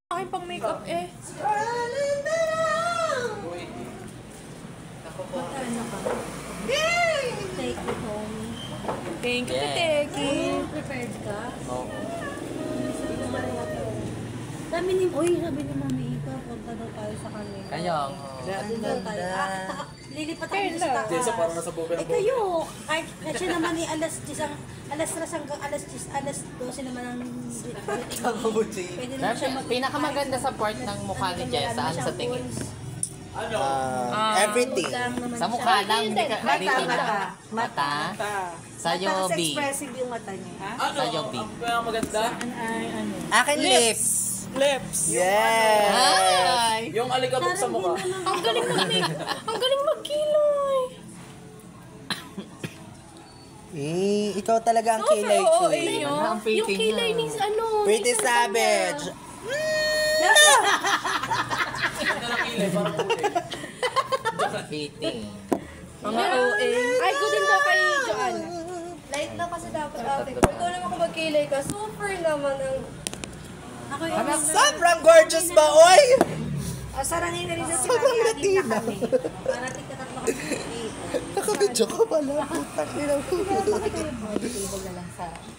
Aking pang makeup eh. Take it home. Thank you, Teki. Prepared ka? Oo. Sabi ni Mami Ika, punta daw tayo sa kanila. Kaya, Doon daw tayo. Lilipat tayo sa taas. Jessa, parang nasa buka ng Eh kayo, kahit kasi naman ni alas 3 hanggang alas 12 naman ang pwede naman siya pinakamaganda sa part ng mukha ni Jessa, ano sa tingin? Everything. Sa mukha lang, hindi ka mata. Sa'yo, B. expressive yung mata niya. Sa'yo, B. Kaya maganda. Akin lips. Lips. Yes. Hi! Yung alikabok sa mukha. Ang galing ang galing magkilay. Ikaw talaga ang kilay ko. Ang pretty Yung kilay niya. ni ano. Pretty savage. Ganda ng kilay, parang kulay. Pretty. Mga OA. Ay, good din daw kay Joanna. Light lang kasi dapat ate. Kung ikaw naman kung magkilay ka, super naman ang... Ako yung Sobrang gorgeous ba, oy? sarangin na rin sa Sobrang Latina. Parating ka tatlo kasi Nakabidyo ka pala. Putang ina ko.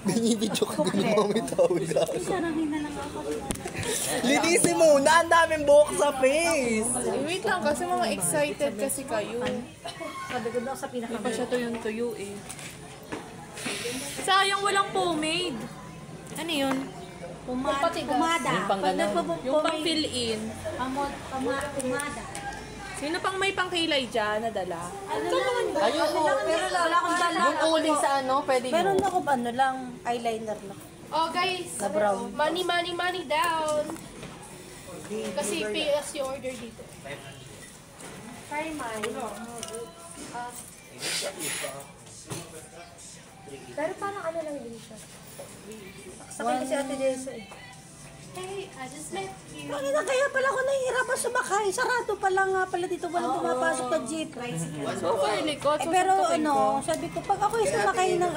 Binibidyo ka din mo may tawag ako. sarangin na lang ako. Linisin mo na, ang daming buhok sa face. Wait lang kasi mga excited kasi kayo. Sabi ko daw sa Hindi pa pinaka. siya tuyo eh. Sayang walang pomade. Ano yun? Pumada. Yung pang ganun. Yung pang fill-in. Pumada. Sino pang may pangkilay dyan nadala? Ayun, Pero wala akong dala. yung uling sa ano, pwede Meron mo. ako lang, eyeliner lang. Oh guys, Na brown. money down. Kasi pay as you order dito. Try mine. Pero parang ano lang din siya. Sakay kasi Ate Jessa eh. Hey, I just met you. Bakit na kaya pala ako nahihirapan sumakay? Sarado pala nga pala dito. Walang pumapasok na jeep. So far, likod. Eh, pero sabi ko, pag ako yung sumakay ng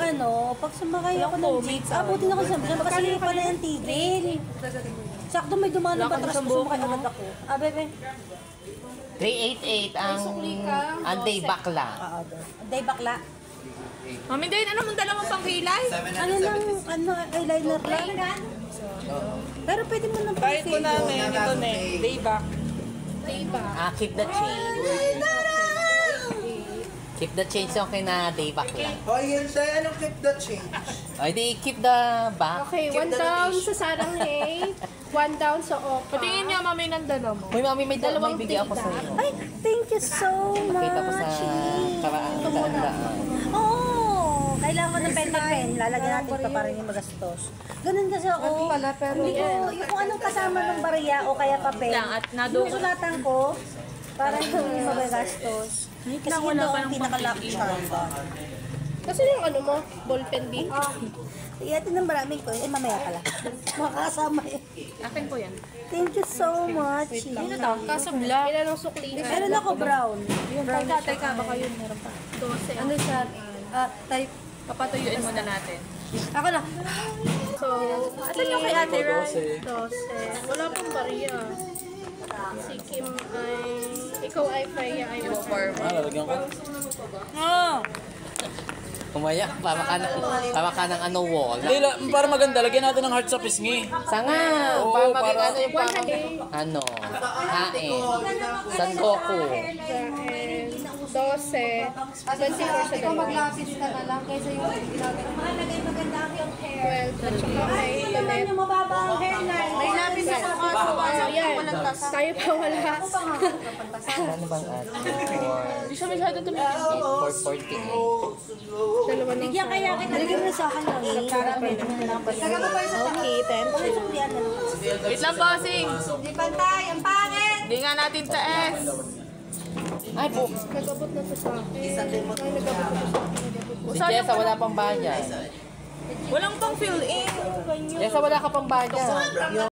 pag sumakay ako ng jeep, abutin ako sa kasi pala yung tigil. Sakto may dumaan ng patras ko, sumakay agad ako. Bebe. 388 ang day bakla. Day bakla. Mami Dain, ano mong dala mong pangkilay? Eyeliner lang. Pero pwede mo nang Kahit ko namin, ito na eh. Dayback. Keep the change. Keep the change yung kina day bakla. Hoy, yun tayo. Anong keep the change? Ay, di keep the back. Okay, 1 down sa saranghay, 1 down sa opa. Patingin niya, mami, ng dala mo. Uy, mami, may bigay ako sa iyo. Ay, thank you so much. Kita ko sa daan. Kailangan ko ng pen. Lalagyan natin pa para hindi magastos. Ganun kasi ako. Hindi ko, yung kung anong kasama ng barya o kaya papel, Lang, at nado- sinusulatan ko para hindi magastos. Kasi lang, yun wala daw pa ang ng pinaka-lucky charm ba. Kasi yung ano mo, ballpen dito. Sige, natin ng maraming ko. Mamaya pala. Makakasama yun. Akin po yan. Thank you so much. Kaso black. Ilan ang sukli? Meron ako brown. Teka, baka yun meron pa. 12. Ano siya? Type. Papatuyuin muna natin. Ako na. So, Asan yung kay Ate Rai? 12. Wala pang barya. Si Kim ay... Ikaw ay Freya ay Lalagyan ko. Kumaya, para ka ng ano wall. Hindi, para maganda, lagyan natin ng heart sa pisngi. Sanga! Oo, Para maging para- ano yung ano, hain. San Goku. 12. 24 siya dalawa. Maglapis ka na lang kaysa yung ginagawa. Mahalagay maganda yung hair. 12. At saka kay Tonet. Yung mababa ang hairline. May lapis ako kaso Yan. Tayo pa wala. Ano bang at? Hindi siya masyado tumingin. 448. Dalawa ng Bigyan kaya kita. Lagyan mo sa akin lang. Para pwede mo na lang pa. Okay, 10. Bakit suklian na lang? Wait lang, bossing. Di pantay, ang pangit! Hindi nga natin sa S. Ay po, Nag-abot na to sa akin. Ay, nag-abot na to sa akin. si Jessa wala pang bayad. Walang pang fill-in. Jessa wala ka pang bayad.